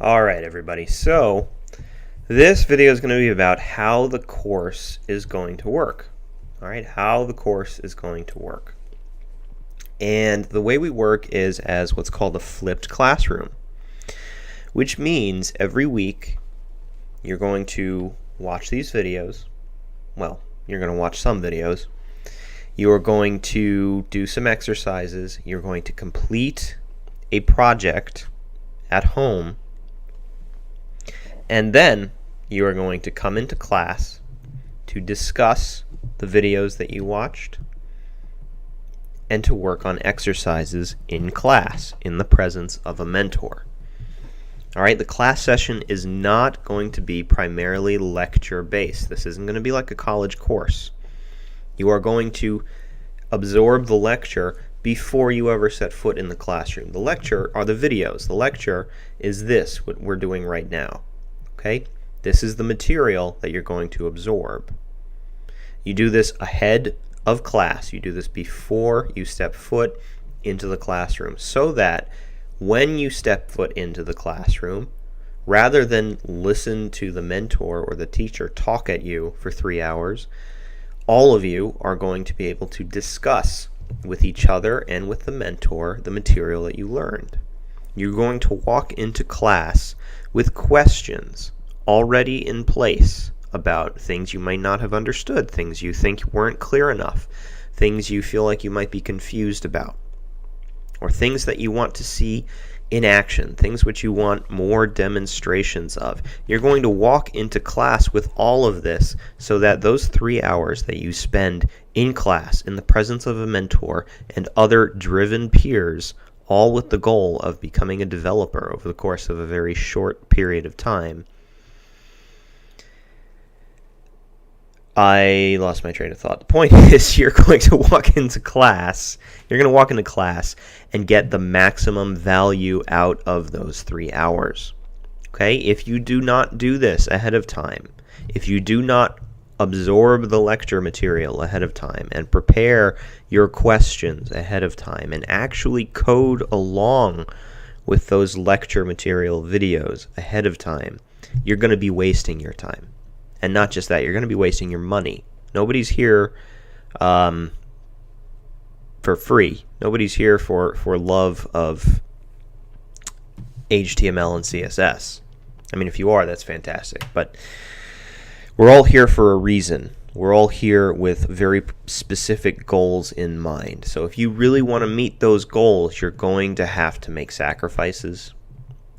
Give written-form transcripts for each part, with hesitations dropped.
Alright everybody, so this video is going to be about how the course is going to work. Alright, how the course is going to work. And the way we work is as what's called a flipped classroom, which means every week you're going to watch these videos. Well, you're going to watch some videos. You're going to do some exercises. You're going to complete a project at home. And then you are going to come into class to discuss the videos that you watched and to work on exercises in class in the presence of a mentor. Alright, the class session is not going to be primarily lecture based. This isn't going to be like a college course. You are going to absorb the lecture before you ever set foot in the classroom. The lecture are the videos. The lecture is this, what we're doing right now. Okay? This is the material that you're going to absorb. You do this ahead of class. You do this before you step foot into the classroom so that when you step foot into the classroom, rather than listen to the mentor or the teacher talk at you for 3 hours, all of you are going to be able to discuss with each other and with the mentor the material that you learned. You're going to walk into class with questions already in place about things you might not have understood, things you think weren't clear enough, things you feel like you might be confused about, or things that you want to see in action, things which you want more demonstrations of. You're going to walk into class with all of this so that those 3 hours that you spend in class in the presence of a mentor and other driven peers, all with the goal of becoming a developer over the course of a very short period of time. I lost my train of thought. The point is you're going to walk into class. You're going to walk into class and get the maximum value out of those 3 hours. Okay? If you do not do this ahead of time, if you do not absorb the lecture material ahead of time and prepare your questions ahead of time and actually code along with those lecture material videos ahead of time, you're going to be wasting your time. And not just that, you're going to be wasting your money. Nobody's here for free. Nobody's here for love of HTML and CSS. I mean, if you are, that's fantastic. But we're all here for a reason. We're all here with very specific goals in mind. So if you really want to meet those goals, you're going to have to make sacrifices.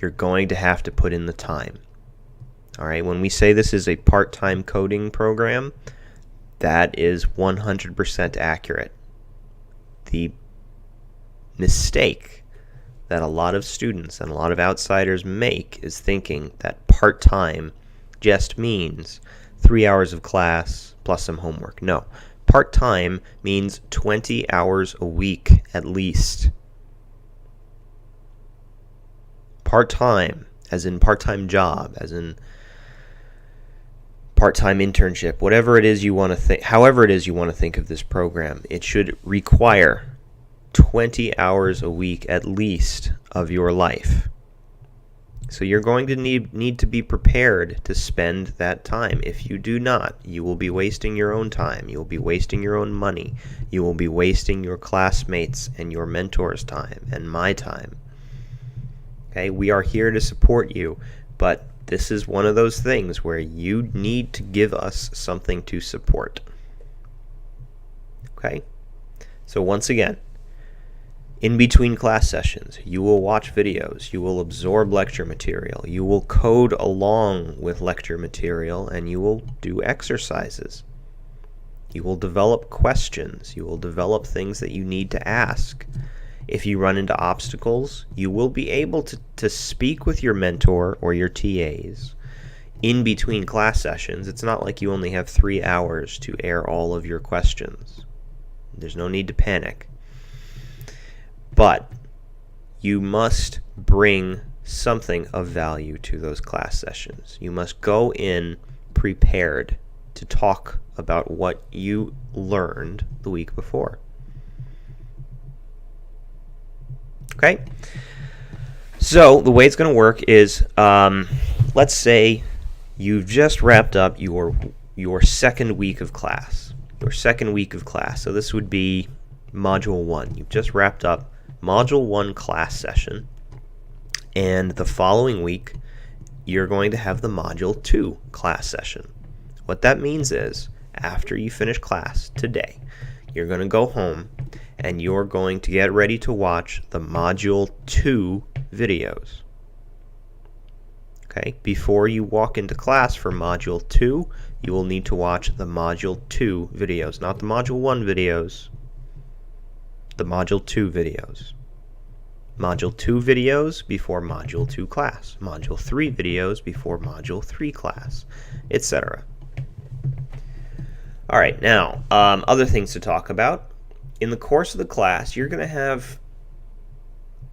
You're going to have to put in the time. All right, when we say this is a part-time coding program, that is 100% accurate. The mistake that a lot of students and a lot of outsiders make is thinking that part-time just means 3 hours of class plus some homework. No, part-time means 20 hours a week at least. Part-time, as in part-time job, as in part-time internship, whatever it is you want to think, however it is you want to think of this program, it should require 20 hours a week at least of your life. So you're going to need to be prepared to spend that time. If you do not, you will be wasting your own time. You will be wasting your own money. You will be wasting your classmates and your mentors' time and my time. Okay, we are here to support you, but this is one of those things where you need to give us something to support. Okay? So once again, in between class sessions, you will watch videos, you will absorb lecture material, you will code along with lecture material, and you will do exercises. You will develop questions. You will develop things that you need to ask. If you run into obstacles, you will be able to speak with your mentor or your TAs in between class sessions. It's not like you only have 3 hours to air all of your questions. There's no need to panic. But you must bring something of value to those class sessions. You must go in prepared to talk about what you learned the week before. Okay? So the way it's going to work is, let's say you've just wrapped up your second week of class. So this would be Module 1. You've just wrapped up Module 1 class session, and the following week you're going to have the Module 2 class session. What that means is, after you finish class today, you're going to go home and you're going to get ready to watch the Module 2 videos. Okay, before you walk into class for Module 2, you will need to watch the Module 2 videos, not the Module 1 videos, the Module 2 videos. Module 2 videos before Module 2 class, Module 3 videos before Module 3 class, etc. All right, now, other things to talk about. In the course of the class, you're going to have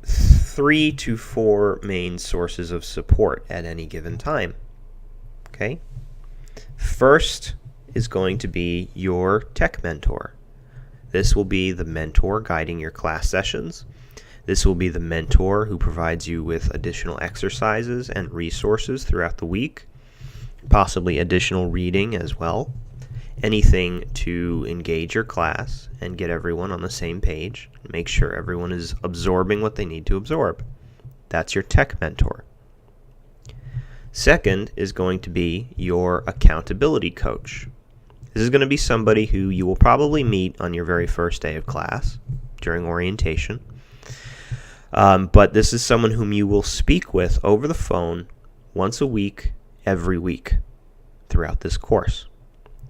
3 to 4 main sources of support at any given time. Okay? First is going to be your tech mentor. This will be the mentor guiding your class sessions. This will be the mentor who provides you with additional exercises and resources throughout the week, possibly additional reading as well. Anything to engage your class and get everyone on the same page, make sure everyone is absorbing what they need to absorb. That's your tech mentor. Second is going to be your accountability coach. This is going to be somebody who you will probably meet on your very first day of class during orientation. But this is someone whom you will speak with over the phone once a week, every week throughout this course.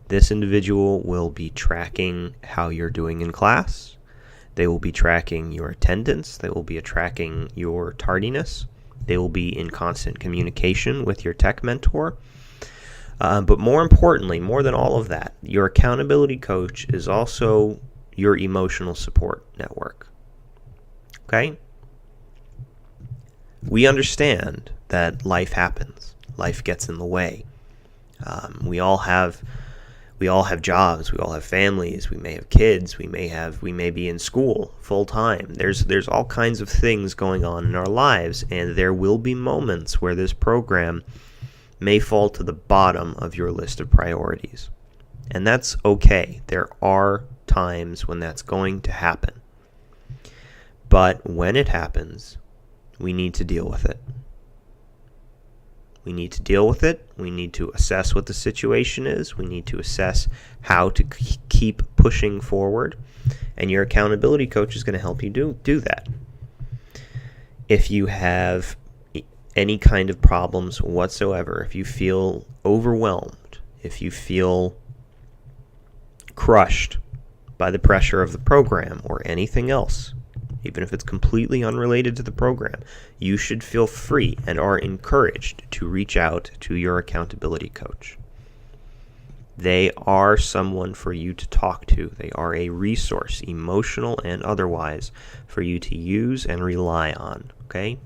This individual will be tracking how you're doing in class. They will be tracking your attendance. They will be tracking your tardiness. They will be in constant communication with your tech mentor. But more importantly, more than all of that, your accountability coach is also your emotional support network. Okay? We understand that life happens. Life gets in the way. We all have jobs, we all have families, we may have kids, we may be in school full time. There's all kinds of things going on in our lives, and there will be moments where this program may fall to the bottom of your list of priorities. And that's okay. There are times when that's going to happen. But when it happens, we need to deal with it. We need to deal with it. We need to assess what the situation is. We need to assess how to keep pushing forward. And your accountability coach is going to help you do that. If you have any kind of problems whatsoever, if you feel overwhelmed, if you feel crushed by the pressure of the program or anything else, even if it's completely unrelated to the program, you should feel free and are encouraged to reach out to your accountability coach. They are someone for you to talk to. They are a resource, emotional and otherwise, for you to use and rely on. Okay?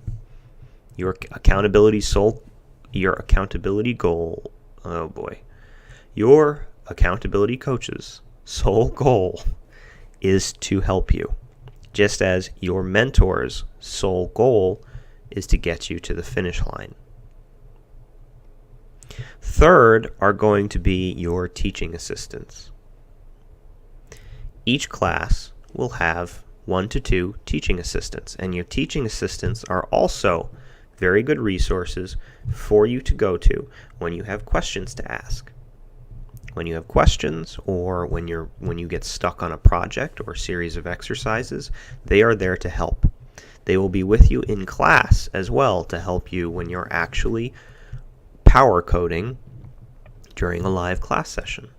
Your accountability coach's sole goal is to help you, just as your mentor's sole goal is to get you to the finish line. Third are going to be your teaching assistants. Each class will have 1 to 2 teaching assistants, and your teaching assistants are also very good resources for you to go to when you have questions to ask. When you have questions, or when you get stuck on a project or a series of exercises, they are there to help. They will be with you in class as well to help you when you're actually power coding during a live class session.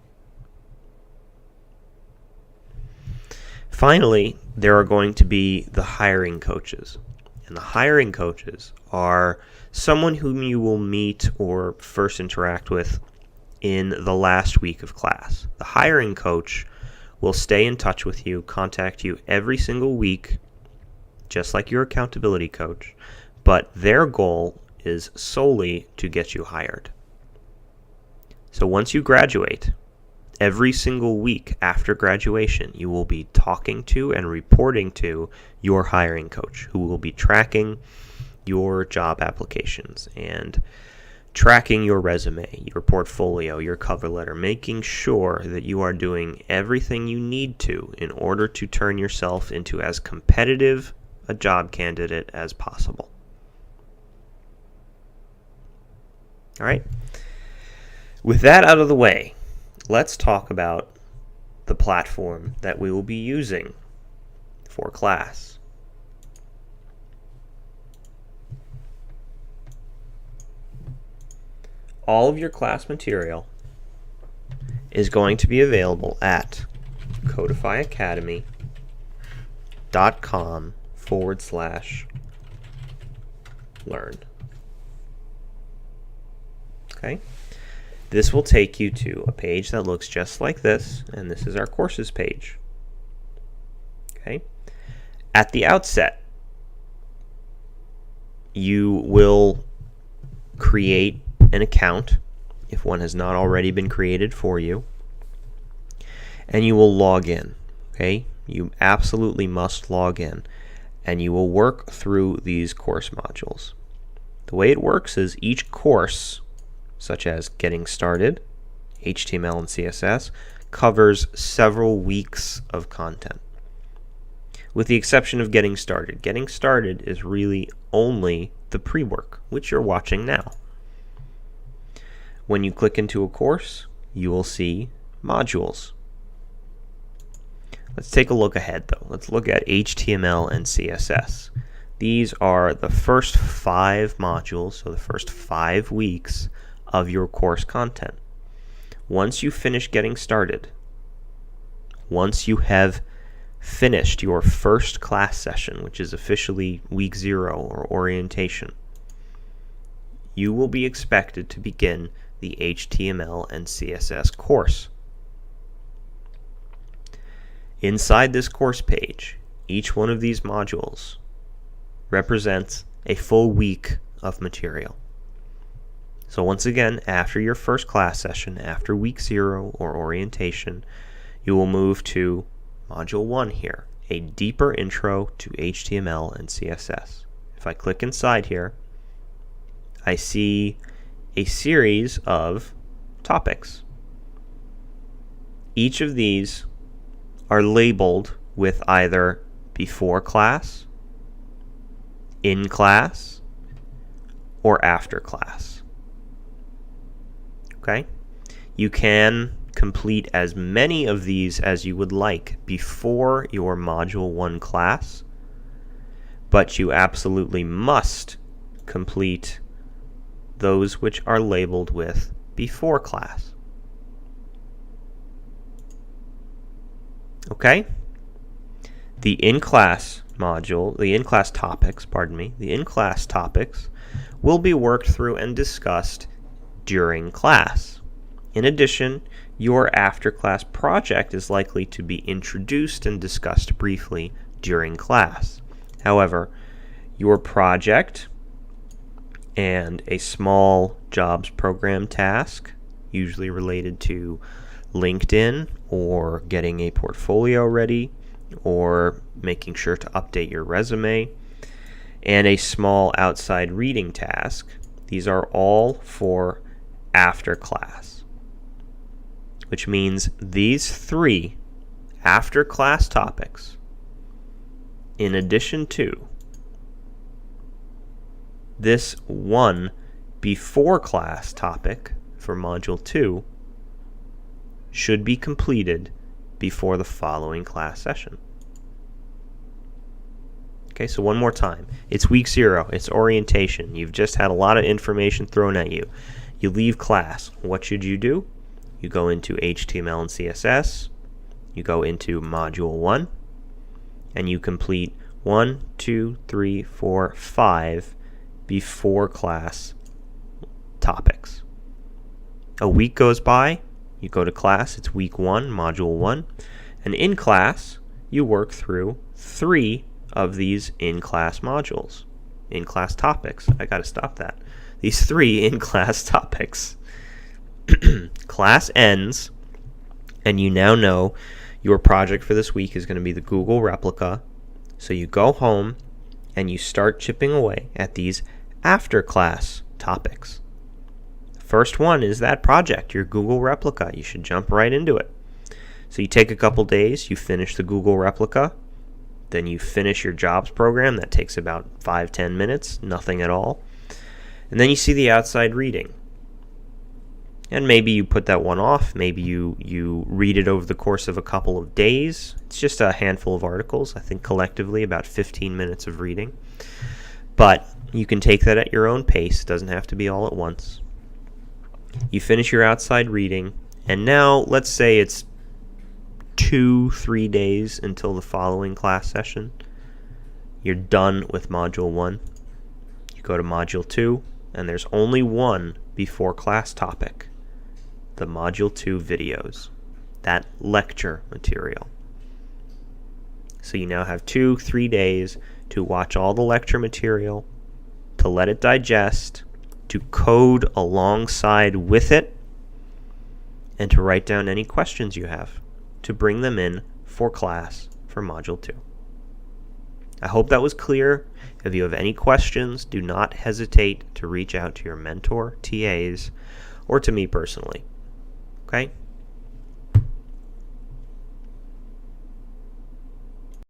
Finally, there are going to be the hiring coaches. And the hiring coaches are someone whom you will meet or first interact with in the last week of class. The hiring coach will stay in touch with you, contact you every single week, just like your accountability coach, but their goal is solely to get you hired. So once you graduate, every single week after graduation, you will be talking to and reporting to your hiring coach, who will be tracking your job applications and tracking your resume, your portfolio, your cover letter, making sure that you are doing everything you need to in order to turn yourself into as competitive a job candidate as possible. All right. With that out of the way, let's talk about the platform that we will be using for class. All of your class material is going to be available at codifyacademy.com/learn. Okay? This will take you to a page that looks just like this, and this is our courses page. Okay? At the outset, you will create an account if one has not already been created for you, and you will log in. Okay? You absolutely must log in, and you will work through these course modules. The way it works is each course, such as Getting Started, HTML and CSS, covers several weeks of content. With the exception of Getting Started. Getting Started is really only the pre-work, which you're watching now. When you click into a course, you will see modules. Let's take a look ahead, though. Let's look at HTML and CSS. These are the first 5 modules, so the first 5 weeks of your course content. Once you finish Getting Started, once you have finished your first class session, which is officially week 0 or orientation, you will be expected to begin the HTML and CSS course. Inside this course page, each one of these modules represents a full week of material. So once again, after your first class session, after week 0 or orientation, you will move to module 1 here, a deeper intro to HTML and CSS. If I click inside here, I see a series of topics. Each of these are labeled with either before class, in class, or after class. Okay? You can complete as many of these as you would like before your Module 1 class, but you absolutely must complete those which are labeled with before class. Okay? The in-class module, the in-class topics will be worked through and discussed during class. In addition, your after-class project is likely to be introduced and discussed briefly during class. However, your project and a small jobs program task, usually related to LinkedIn or getting a portfolio ready or making sure to update your resume, and a small outside reading task, these are all for after class, which means these 3 after class topics, in addition to this 1 before class topic for module 2, should be completed before the following class session. Okay, so one more time. It's week 0. It's orientation. You've just had a lot of information thrown at you. You leave class. What should you do? You go into HTML and CSS. You go into Module 1. And you complete 1, 2, 3, 4, 5 before class topics. A week goes by. You go to class. It's week 1, Module 1. And in class, you work through 3 of these in-class modules. In-class topics. I got to stop that. These 3 in-class topics. Class ends, and you now know your project for this week is going to be the Google replica. So you go home and you start chipping away at these after-class topics. The first one is that project, your Google replica. You should jump right into it. So you take a couple days, you finish the Google replica, then you finish your jobs program. That takes about 5-10 minutes, nothing at all. And then you see the outside reading. And maybe you put that one off. Maybe you read it over the course of a couple of days. It's just a handful of articles, I think collectively about 15 minutes of reading. But you can take that at your own pace. It doesn't have to be all at once. You finish your outside reading, and now let's say it's 2-3 days until the following class session. You're done with Module 1. You go to Module 2, and there's only one before class topic, the Module 2 videos, that lecture material. So you now have 2-3 days to watch all the lecture material, to let it digest, to code alongside with it, and to write down any questions you have, to bring them in for class for Module 2. I hope that was clear. If you have any questions, do not hesitate to reach out to your mentor, TAs, or to me personally. Okay?